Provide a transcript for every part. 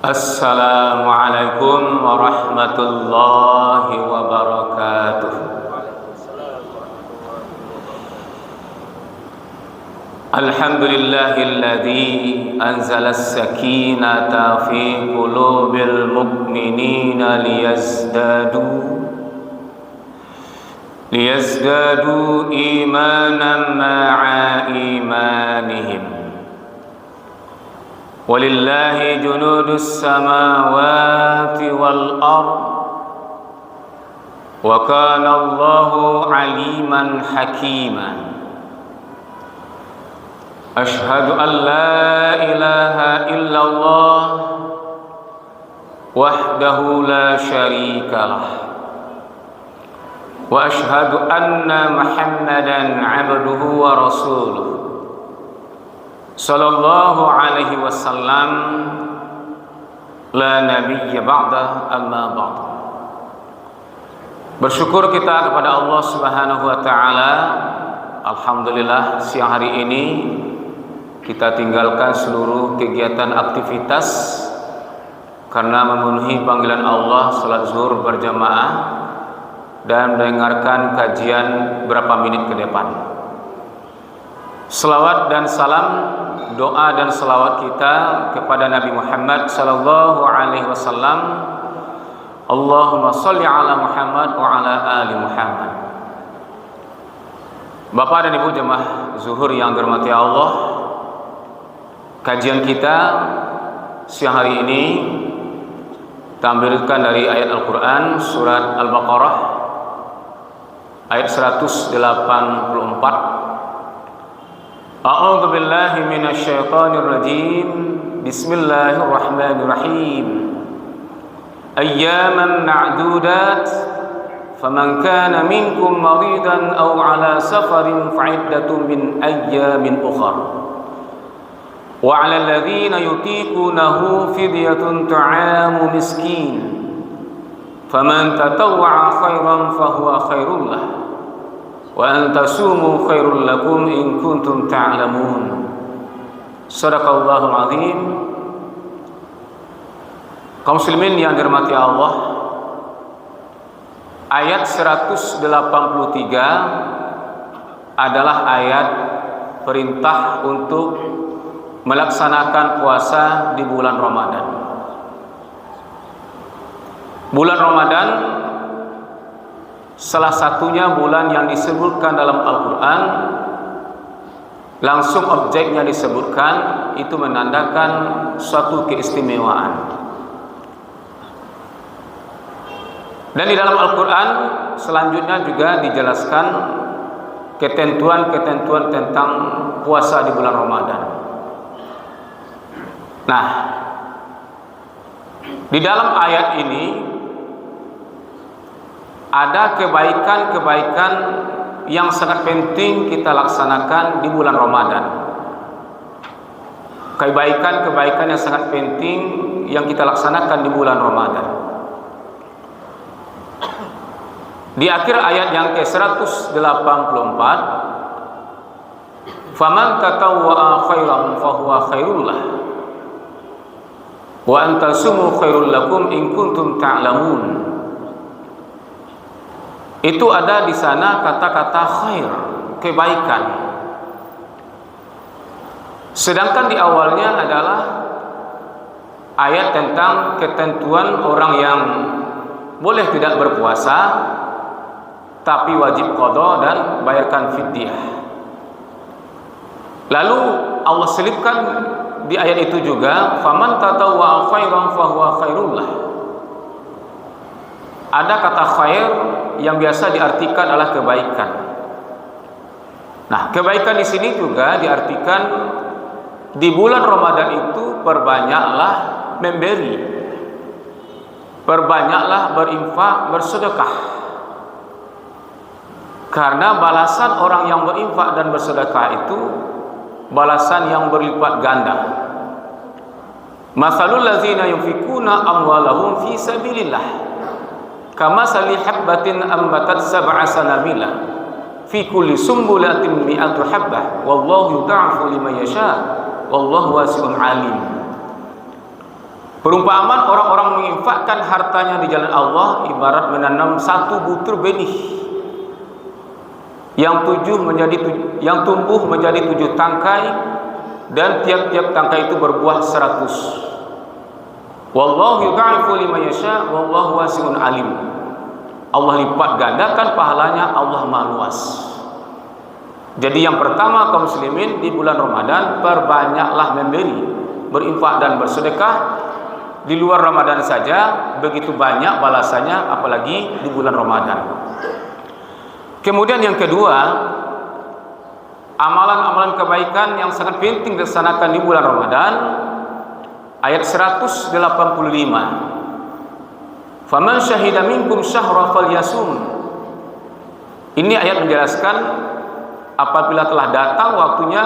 Assalamualaikum warahmatullahi wabarakatuh. Alhamdulillahilladzi anzala as-sakinata fi qulubil mu'minina liyazdadu imanan ma'a imanihim. Walillahi junudus samawati wal ard wa kana Allahu aliman hakima. Ashhadu an la ilaha illallah wahdahu la syarikalah wa ashhadu anna Muhammadan abduhu wa rasuluh sallallahu alaihi wasallam la nabiyya ba'da amma ba'd. Bersyukur kita kepada Allah Subhanahu wa taala. Alhamdulillah siang hari ini kita tinggalkan seluruh kegiatan aktivitas karena memenuhi panggilan Allah, salat zuhur berjamaah dan mendengarkan kajian berapa menit ke depan. Selawat dan salam, doa dan selawat kita kepada Nabi Muhammad sallallahu alaihi wasallam. Allahumma sholli ala Muhammad wa ala ali Muhammad. Bapak dan Ibu jemaah zuhur yang dirahmati Allah, kajian kita siang hari ini tampilkan dari ayat Al-Quran surat Al-Baqarah ayat 184. A'udzu billahi minasyaitonir rajim. Bismillahirrahmanirrahim. Ayyaman ma'dudat faman kana minkum maridan aw 'ala safarin fa'iddatun min ayyamin ukhra. Wa 'alal ladzina yutiqunahu fidyatun ta'amu miskin. Faman tatawwa'a khairan fahuwa khairul lahu. Wa antasumu khairul lakum in kuntum ta'lamun. Shadaqallahul azim. Kaum muslimin yang dirahmati Allah, ayat 183 adalah ayat perintah untuk melaksanakan puasa di bulan Ramadan. Bulan Ramadan salah satunya bulan yang disebutkan dalam Al-Quran, langsung objeknya disebutkan, itu menandakan suatu keistimewaan. Dan di dalam Al-Quran selanjutnya juga dijelaskan ketentuan-ketentuan tentang puasa di bulan Ramadan. Nah, di dalam ayat ini ada kebaikan-kebaikan yang sangat penting kita laksanakan di bulan Ramadan. Kebaikan-kebaikan yang sangat penting yang kita laksanakan di bulan Ramadan. Di akhir ayat yang ke-184, faman tatawwa'a khairan fahuwa khairul lahu wa antasumu khairul lakum in kuntum ta'lamun. Itu ada di sana kata-kata khair, kebaikan. Sedangkan di awalnya adalah ayat tentang ketentuan orang yang boleh tidak berpuasa tapi wajib qada dan bayarkan fidyah. Lalu Allah selipkan di ayat itu juga faman tatawwa'a khairan fahuwa khairul lahu. Ada kata khair yang biasa diartikan adalah kebaikan. Nah, kebaikan di sini juga diartikan di bulan Ramadan itu perbanyaklah memberi, perbanyaklah berinfak, bersedekah. Karena balasan orang yang berinfak dan bersedekah itu balasan yang berlipat ganda. Masalul ladzina yunfikuna amwalahum fi sabilillah kamasali habbatin ambatat sab'a sanabila fi kulli sumbulatin mi'atu habbah wallahu yud'afu liman yasha wallahu wasi'un alim. Perumpamaan orang-orang menginfakkan hartanya di jalan Allah ibarat menanam satu butir benih yang tumbuh menjadi 7 tangkai, dan tiap-tiap tangkai itu berbuah 100. Wallahu yudha'ifu liman yasha wallahu wasi'un alim. Allah lipat gandakan pahalanya, Allah Maha luas. Jadi yang pertama kaum muslimin di bulan Ramadan, perbanyaklah memberi, berinfak dan bersedekah. Di luar Ramadan saja begitu banyak balasannya, apalagi di bulan Ramadan. Kemudian yang kedua, amalan-amalan kebaikan yang sangat penting dilaksanakan di bulan Ramadan. Ayat 185. Faman syahida minkum syahra falyasum. Ini ayat menjelaskan apabila telah datang waktunya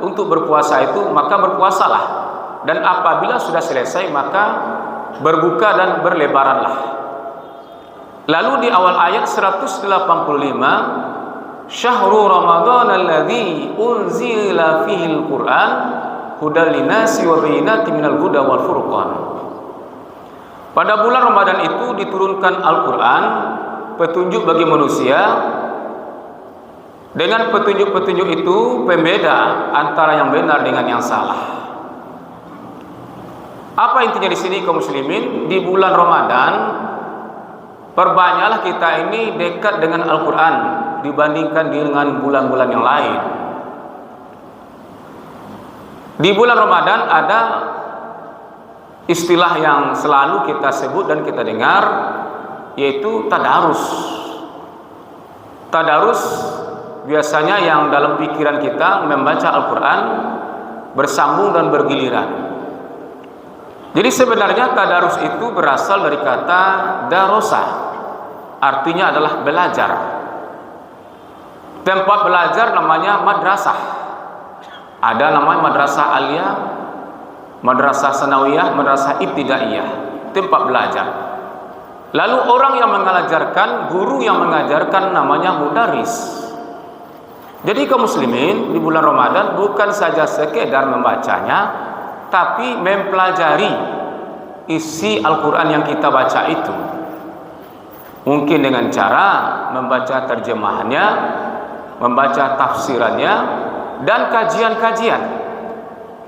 untuk berpuasa itu, maka berpuasalah. Dan apabila sudah selesai, maka berbuka dan berlebaranlah. Lalu di awal ayat 185, Syahrul Ramadan alladzi unzila fihi al-Qur'an hudal linasi wa bayyinatin minal huda wal furqan. Pada bulan Ramadan itu diturunkan Al-Qur'an, petunjuk bagi manusia. Dengan petunjuk-petunjuk itu pembeda antara yang benar dengan yang salah. Apa intinya di sini kaum muslimin? Di bulan Ramadan perbanyaklah kita ini dekat dengan Al-Quran dibandingkan dengan bulan-bulan yang lain. Di bulan Ramadan ada istilah yang selalu kita sebut dan kita dengar, yaitu tadarus. Tadarus biasanya yang dalam pikiran kita membaca Al-Quran bersambung dan bergiliran. Jadi sebenarnya tadarus itu berasal dari kata darosa, artinya adalah belajar. Tempat belajar namanya madrasah. Ada namanya madrasah aliyah, madrasah sanawiyah, madrasah ibtidaiyah, tempat belajar. Lalu orang yang mengajarkan, guru yang mengajarkan namanya mudaris. Jadi kaum muslimin di bulan Ramadan bukan saja sekedar membacanya, tapi mempelajari isi Al-Quran yang kita baca itu. Mungkin dengan cara membaca terjemahannya, membaca tafsirannya, dan kajian-kajian.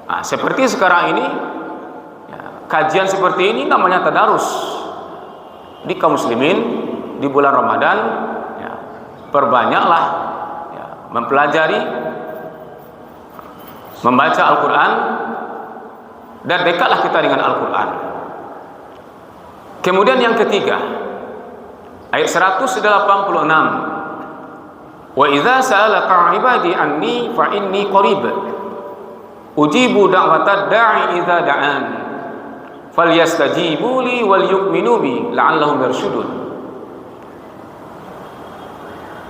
Nah, seperti sekarang ini, kajian seperti ini namanya tadarus. Di kaum muslimin di bulan Ramadan, perbanyaklah mempelajari, membaca Al-Quran, dan dekatlah kita dengan Al-Quran. Kemudian yang ketiga, ayat 186. Wa idza sa'alaka 'ibadi anni fa inni qarib ujibu da'watad da'i idza da'an falyastajibu li wal yu'minu bi la'allahum yarshudun.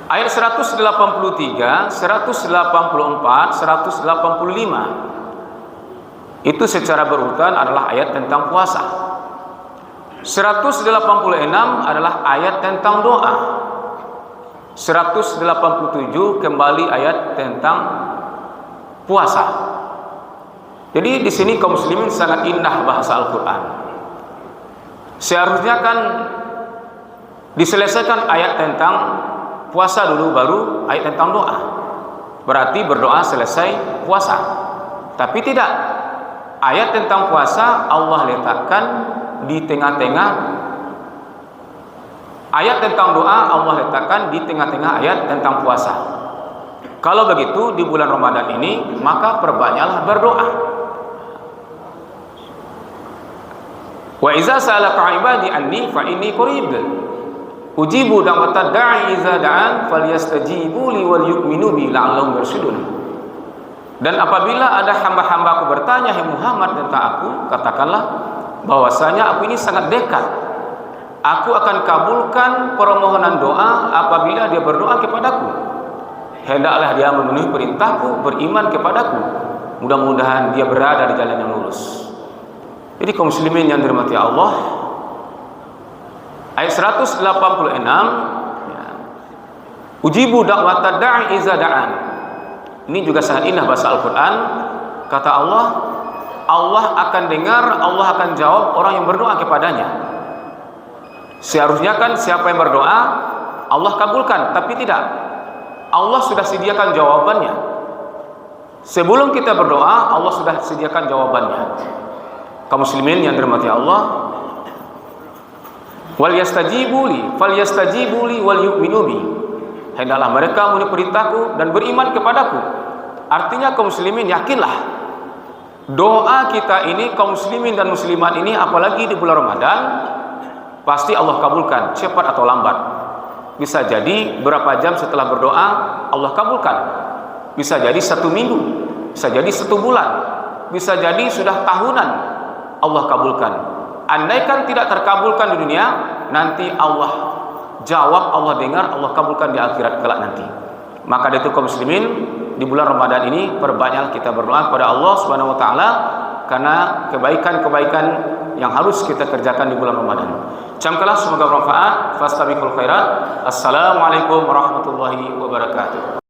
Ayat 183, 184, 185 itu secara berurutan adalah ayat tentang puasa. 186 adalah ayat tentang doa. 187 kembali ayat tentang puasa. Jadi di sini kaum muslimin sangat indah bahasa Al-Quran. Seharusnya kan diselesaikan ayat tentang puasa dulu, baru ayat tentang doa. Berarti berdoa selesai puasa. Tapi tidak. Ayat tentang puasa Allah letakkan di tengah-tengah. Ayat tentang doa Allah letakkan di tengah-tengah ayat tentang puasa. Kalau begitu di bulan Ramadan ini, maka perbanyaklah berdoa. Wa iza sa'alaka 'ibadi anni fa inni qarib ujibu da'watad da'i iza da'an falyastajibu li wal yu'minu bi la'allahum yarshudun. Dan apabila ada hamba-hambaku bertanya, hai Muhammad, tentang aku, katakanlah bahwasanya aku ini sangat dekat. Aku akan kabulkan permohonan doa apabila dia berdoa kepadaku. Hendaklah dia memenuhi perintahku, beriman kepadaku. Mudah-mudahan dia berada di jalan yang lurus. Jadi kaum muslimin yang dirahmati Allah, ayat 186, ujibu da'watad da'i iza da'an. Ini juga sangat indah bahasa Al-Quran. Kata Allah, Allah akan dengar, Allah akan jawab orang yang berdoa kepadanya. Seharusnya kan siapa yang berdoa Allah kabulkan, tapi tidak. Allah sudah sediakan jawabannya. Sebelum kita berdoa, Allah sudah sediakan jawabannya. Kaum muslimin yang dirahmati Allah, wal yastajibu li wal yu'minu bi. Hendaklah mereka memenuhi perintahku dan beriman kepadaku. Artinya kaum muslimin, yakinlah doa kita ini, kaum muslimin dan muslimat ini, apalagi di bulan Ramadan, pasti Allah kabulkan, cepat atau lambat. Bisa jadi berapa jam setelah berdoa Allah kabulkan. Bisa jadi 1 minggu, bisa jadi 1 bulan, bisa jadi sudah tahunan Allah kabulkan. Andaikan tidak terkabulkan di dunia, nanti Allah jawab, Allah dengar, Allah kabulkan di akhirat kelak nanti. Maka dari itu kaum muslimin, di bulan Ramadan ini perbanyak kita berdoa kepada Allah Subhanahu wa taala, karena kebaikan-kebaikan yang harus kita kerjakan di bulan Ramadan. Camkanlah, semoga bermanfaat. Fastabiqul khairat. Assalamualaikum warahmatullahi wabarakatuh.